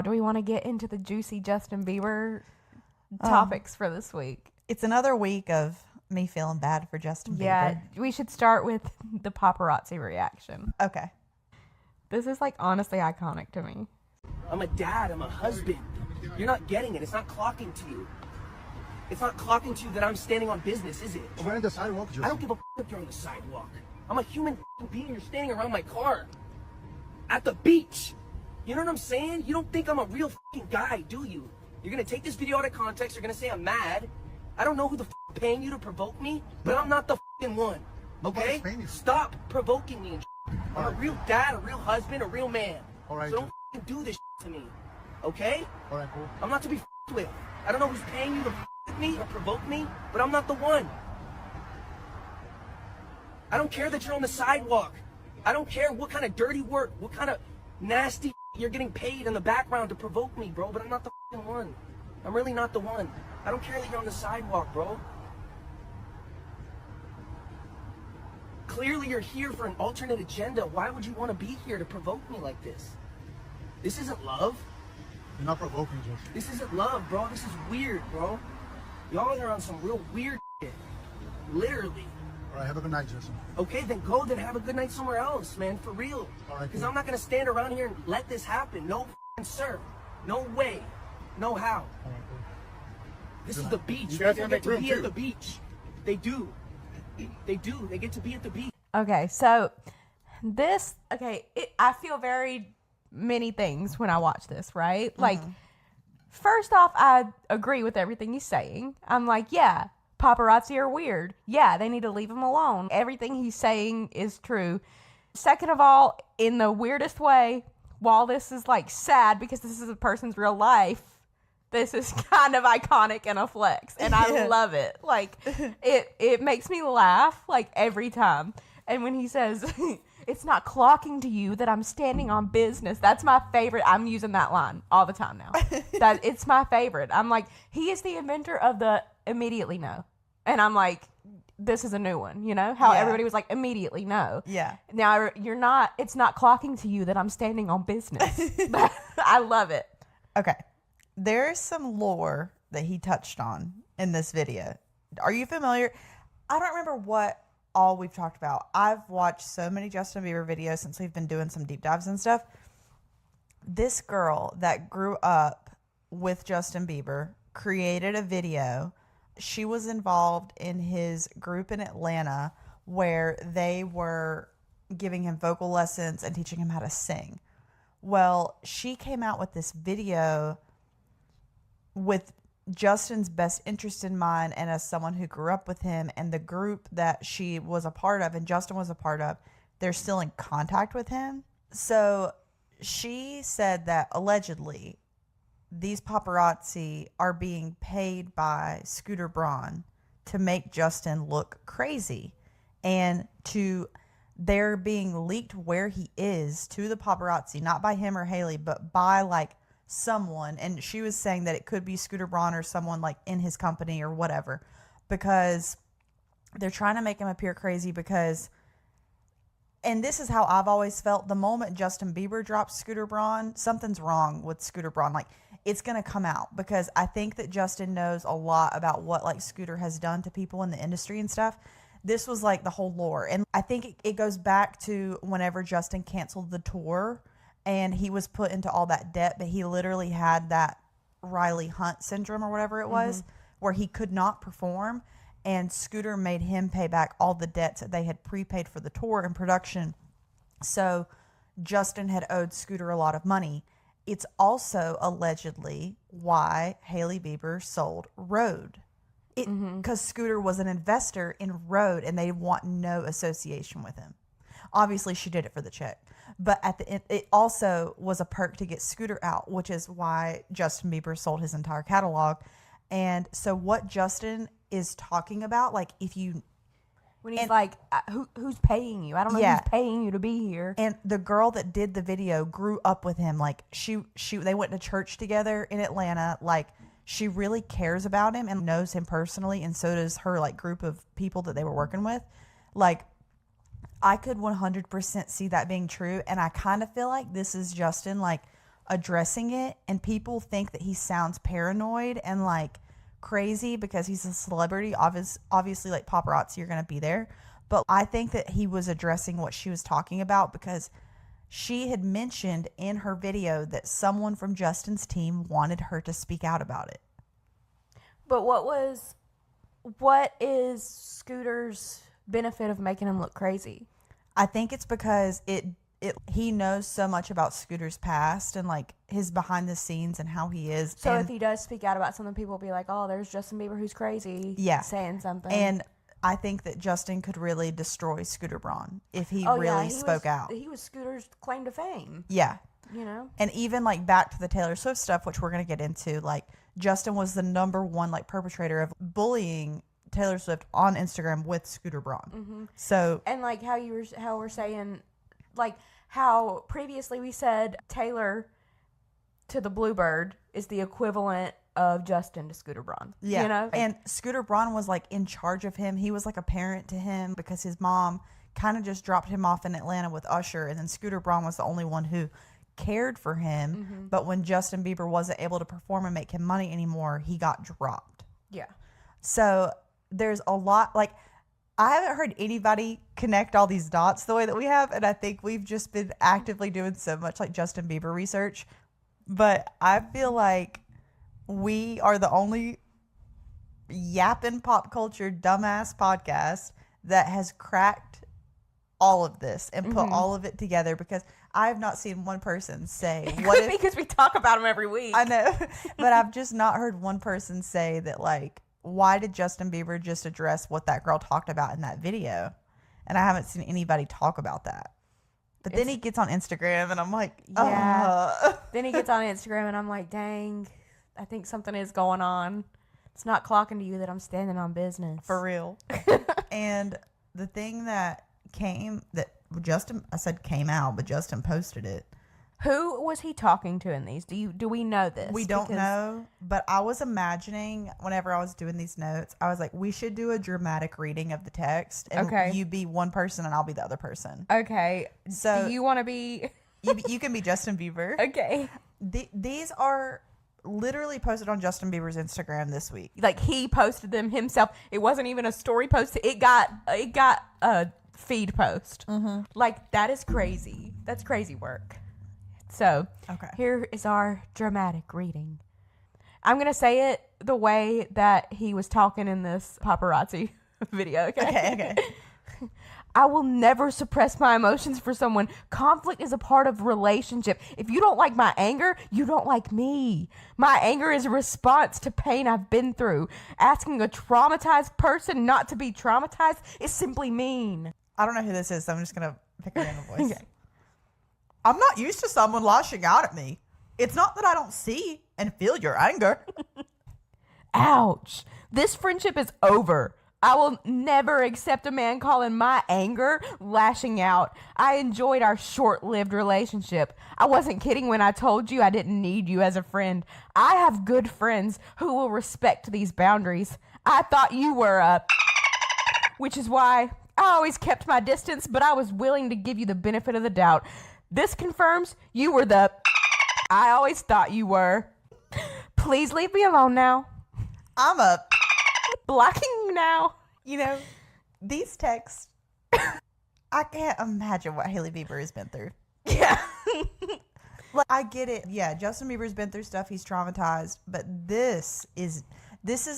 Do we want to get into the juicy Justin Bieber topics for this week? It's another week of me feeling bad for Justin Bieber. Yeah, we should start with the paparazzi reaction. Okay. This is like honestly iconic to me. I'm a dad, I'm a husband. You're not getting it. It's not clocking to you. It's not clocking to you that I'm standing on business, is it? We're on the sidewalk, Justin. I don't give a if you're on the sidewalk. I'm a human being. You're standing around my car. At the beach. You know what I'm saying? You don't think I'm a real guy, do you? You're gonna take this video out of context. You're gonna say I'm mad. I don't know who the paying you to provoke me, but I'm not the one. Okay? Stop provoking me. I'm a real dad, a real husband, a real man. All right, so don't do this to me. Okay? All right, cool. I'm not to be with. I don't know who's paying you to with me or provoke me, but I'm not the one. I don't care that you're on the sidewalk. I don't care what kind of dirty work, what kind of nasty you're getting paid in the background to provoke me, bro, but I'm not the one. I'm really not the one. I don't care that you're on the sidewalk, bro. Clearly you're here for an alternate agenda. Why would you want to be here to provoke me like this? This isn't love. You're not provoking, Justin. This isn't love, bro. This is weird, bro. Y'all are on some real weird shit. Literally. All right, have a good night, Justin. Okay, then go then have a good night somewhere else, man, for real. All right, Because cool. I'm not going to stand around here and let this happen. No sir. No way. No how. All right, cool. This is the beach. You guys People have get that to room, be too. at the beach. They do. They do. They get to be at the beach. Okay, so this, I feel very many things when I watch this, right? Like, first off, I agree with everything he's saying. I'm like, yeah, paparazzi are weird. Yeah, they need to leave him alone. Everything he's saying is true. Second of all, in the weirdest way, while this is like sad because this is a person's real life, this is kind of iconic and a flex, and I love it. Like, it makes me laugh like every time. And when he says, it's not clocking to you that I'm standing on business, that's my favorite. I'm using that line all the time now. It's my favorite. I'm like, he is the inventor of the immediately no. And I'm like, this is a new one, you know? How everybody was like, immediately no. Yeah. Now, it's not clocking to you that I'm standing on business. I love it. Okay. There's some lore that he touched on in this video. Are you familiar? I don't remember what all we've talked about. I've watched so many Justin Bieber videos since we've been doing some deep dives and stuff. This girl that grew up with Justin Bieber created a video. She was involved in his group in Atlanta where they were giving him vocal lessons and teaching him how to sing. Well, she came out with this video with Justin's best interest in mind, and as someone who grew up with him and the group that she was a part of and Justin was a part of, they're still in contact with him. So she said that allegedly these paparazzi are being paid by Scooter Braun to make Justin look crazy, and they're being leaked where he is to the paparazzi, not by him or Haley, but by like someone. And she was saying that it could be Scooter Braun or someone like in his company or whatever, because they're trying to make him appear crazy. Because, and this is how I've always felt, the moment Justin Bieber drops Scooter Braun, something's wrong with Scooter Braun. Like, it's going to come out, because I think that Justin knows a lot about what like Scooter has done to people in the industry and stuff. This was like the whole lore. And I think it goes back to whenever Justin canceled the tour and he was put into all that debt, but he literally had that Riley Hunt syndrome or whatever it was, where he could not perform. And Scooter made him pay back all the debts that they had prepaid for the tour and production. So Justin had owed Scooter a lot of money. It's also allegedly why Hailey Bieber sold Rode. Because Scooter was an investor in Rode and they want no association with him. Obviously, she did it for the check. But at the end, it also was a perk to get Scooter out, which is why Justin Bieber sold his entire catalog. And so what Justin is talking about, like if you... When he's like, who's paying you? I don't know who's paying you to be here. And the girl that did the video grew up with him. Like they went to church together in Atlanta. Like she really cares about him and knows him personally. And so does her like group of people that they were working with. Like I could 100% see that being true. And I kind of feel like this is Justin like, addressing it, and people think that he sounds paranoid and like crazy because he's a celebrity. Obviously, like paparazzi are going to be there. But I think that he was addressing what she was talking about because she had mentioned in her video that someone from Justin's team wanted her to speak out about it. But what is Scooter's benefit of making him look crazy? I think it's because he knows so much about Scooter's past and like his behind the scenes and how he is. So if he does speak out about something, people will be like, oh, there's Justin Bieber who's crazy. Yeah. Saying something. And I think that Justin could really destroy Scooter Braun if he spoke out. He was Scooter's claim to fame. Yeah. You know? And even like back to the Taylor Swift stuff, which we're going to get into, like Justin was the number one like perpetrator of bullying Taylor Swift on Instagram with Scooter Braun. Mm-hmm. So, and like how we're saying, like how previously we said Taylor to the Bluebird is the equivalent of Justin to Scooter Braun. yeah. You know? And Scooter Braun was like in charge of him. He was like a parent to him because his mom kind of just dropped him off in Atlanta with Usher. And then Scooter Braun was the only one who cared for him. Mm-hmm. But when Justin Bieber wasn't able to perform and make him money anymore, he got dropped. Yeah. So there's a lot, like, I haven't heard anybody connect all these dots the way that we have. And I think we've just been actively doing so much like Justin Bieber research. But I feel like we are the only yapping pop culture dumbass podcast that has cracked all of this and put all of it together, because I have not seen one person say It could be because we talk about him every week. I know, but I've just not heard one person say that, like, why did Justin Bieber just address what that girl talked about in that video? And I haven't seen anybody talk about that. But then he gets on Instagram and I'm like, yeah. Then he gets on Instagram and I'm like, dang, I think something is going on. It's not clocking to you that I'm standing on business. For real. And the thing that Justin out, but Justin posted it. Who was he talking to in these? Do we know this? We don't know, but I was imagining whenever I was doing these notes, I was like, we should do a dramatic reading of the text, and you be one person and I'll be the other person. Okay. So do you want to be? you can be Justin Bieber. Okay. These are literally posted on Justin Bieber's Instagram this week. Like, he posted them himself. It wasn't even a story post. It got a feed post. Mm-hmm. Like, that is crazy. That's crazy work. So, Here is our dramatic reading. I'm going to say it the way that he was talking in this paparazzi video. Okay. I will never suppress my emotions for someone. Conflict is a part of relationship. If you don't like my anger, you don't like me. My anger is a response to pain I've been through. Asking a traumatized person not to be traumatized is simply mean. I don't know who this is, so I'm just going to pick a random voice. Okay. I'm not used to someone lashing out at me. It's not that I don't see and feel your anger. Ouch. This friendship is over. I will never accept a man calling my anger lashing out. I enjoyed our short-lived relationship. I wasn't kidding when I told you I didn't need you as a friend. I have good friends who will respect these boundaries. I thought you were which is why I always kept my distance, but I was willing to give you the benefit of the doubt. This confirms you were I always thought you were. Please leave me alone now. I'm blocking you now. You know, these texts, I can't imagine what Hailey Bieber has been through. Yeah. Like, I get it. Yeah, Justin Bieber's been through stuff. He's traumatized. But this is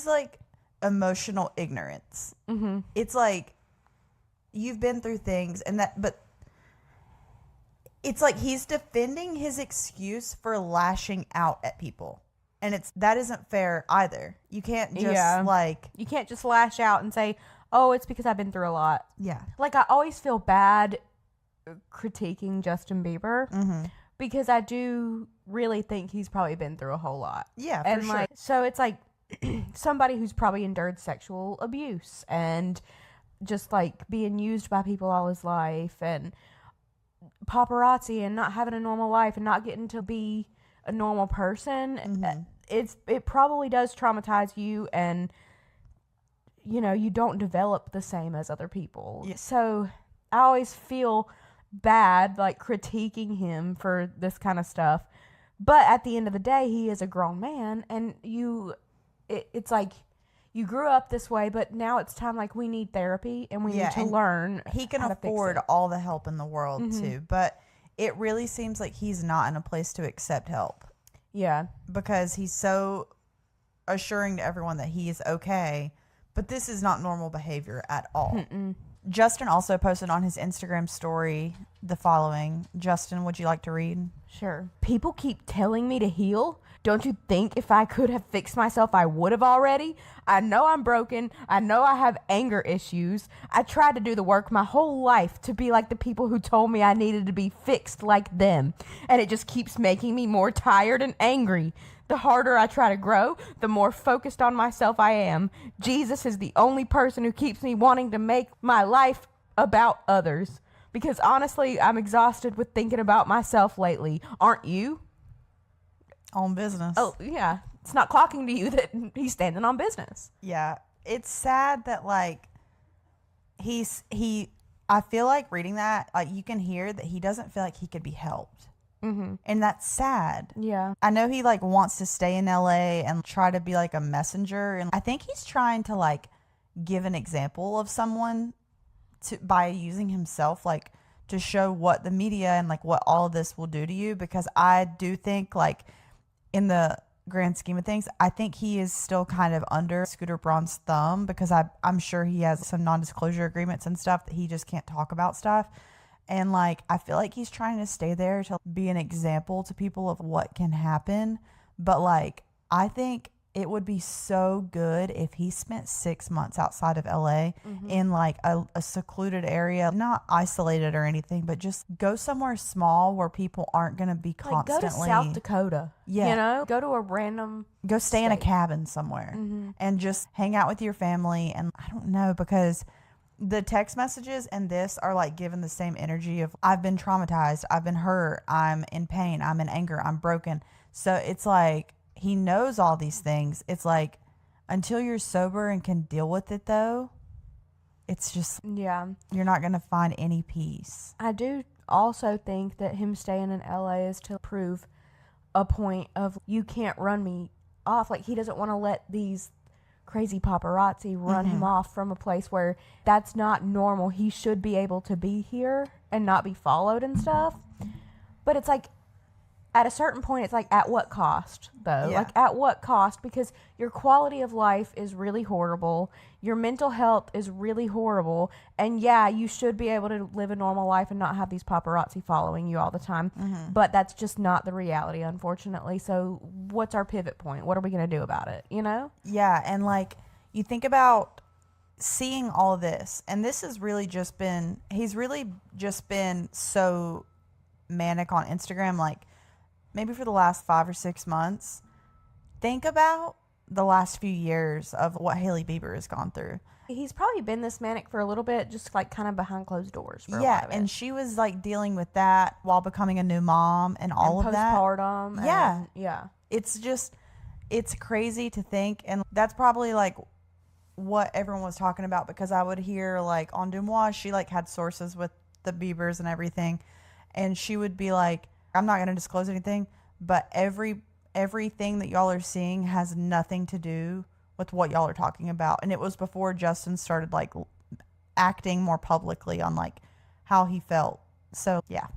like emotional ignorance. Mm-hmm. It's like you've been through things but it's like he's defending his excuse for lashing out at people. And that isn't fair either. You can't just you can't just lash out and say, oh, it's because I've been through a lot. Yeah. Like, I always feel bad critiquing Justin Bieber because I do really think he's probably been through a whole lot. Yeah, and for sure. So it's like somebody who's probably endured sexual abuse and just like being used by people all his life and paparazzi and not having a normal life and not getting to be a normal person. It probably does traumatize you, and you don't develop the same as other people. Yeah. So I always feel bad like critiquing him for this kind of stuff, But at the end of the day, he is a grown man, and it's like you grew up this way, but now it's time, like, we need therapy and we need to learn. He can how to fix afford it. all the help in the world too, but it really seems like he's not in a place to accept help Yeah. because he's so assuring to everyone that he is okay, but this is not normal behavior at all. Justin also posted on his Instagram story the following. Justin, would you like to read? Sure. People keep telling me to heal. Don't you think if I could have fixed myself, I would have already? I know I'm broken. I know I have anger issues. I tried to do the work my whole life to be like the people who told me I needed to be fixed like them. And it just keeps making me more tired and angry. The harder I try to grow, the more focused on myself I am. Jesus is the only person who keeps me wanting to make my life about others. Because honestly, I'm exhausted with thinking about myself lately. Aren't you? On business. Oh, yeah. It's not clocking to you that he's standing on business. Yeah. It's sad that, like, I feel like reading that, like, you can hear that he doesn't feel like he could be helped. Mm-hmm. And that's sad. Yeah. I know he, like, wants to stay in LA and try to be, like, a messenger. And I think he's trying to, like, give an example of someone by using himself, like, to show what the media and, like, what all of this will do to you. Because I do think, like, in the grand scheme of things, I think he is still kind of under Scooter Braun's thumb because I'm sure he has some non-disclosure agreements and stuff that he just can't talk about stuff. And, like, I feel like he's trying to stay there to be an example to people of what can happen. But, like, I think it would be so good if he spent 6 months outside of LA in, like, a secluded area, not isolated or anything, but just go somewhere small where people aren't going to be constantly. Like, go to South Dakota. Yeah. You know? Go to a random Go stay in a cabin somewhere and just hang out with your family. And I don't know, because the text messages and this are, like, given the same energy of, I've been traumatized, I've been hurt, I'm in pain, I'm in anger, I'm broken. So it's like, he knows all these things. It's like, until you're sober and can deal with it, though, it's just, Yeah. you're not going to find any peace. I do also think that him staying in LA is to prove a point of, you can't run me off. Like, he doesn't want to let these crazy paparazzi run him off from a place where that's not normal. He should be able to be here and not be followed and stuff. But it's like, at a certain point, it's like, at what cost, though? Yeah. Like, at what cost? Because your quality of life is really horrible. Your mental health is really horrible. And, yeah, you should be able to live a normal life and not have these paparazzi following you all the time. But that's just not the reality, unfortunately. So what's our pivot point? What are we going to do about it, you know? Yeah, and, like, you think about seeing all this, and this has really just been, he's really just been so manic on Instagram, like, maybe for the last 5 or 6 months. Think about the last few years of what Hailey Bieber has gone through. He's probably been this manic for a little bit, just, like, kind of behind closed doors for a Yeah, lot of it. and she was, like, dealing with that while becoming a new mom and all And of that. postpartum. Yeah. And, yeah. It's just, it's crazy to think. And that's probably, like, what everyone was talking about, because I would hear, like, on Dumois, she, like, had sources with the Biebers and everything. And she would be like, I'm not going to disclose anything, but everything that y'all are seeing has nothing to do with what y'all are talking about. And it was before Justin started, like, acting more publicly on, like, how he felt. So, yeah.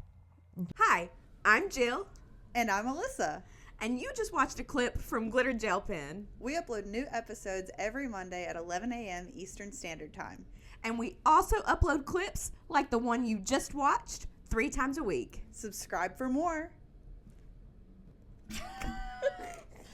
Hi, I'm Jill, And I'm Alyssa. and you just watched a clip from Glitter Gel Pen. We upload new episodes every Monday at 11 a.m. Eastern Standard Time. And we also upload clips like the one you just watched 3 times a week. Subscribe for more.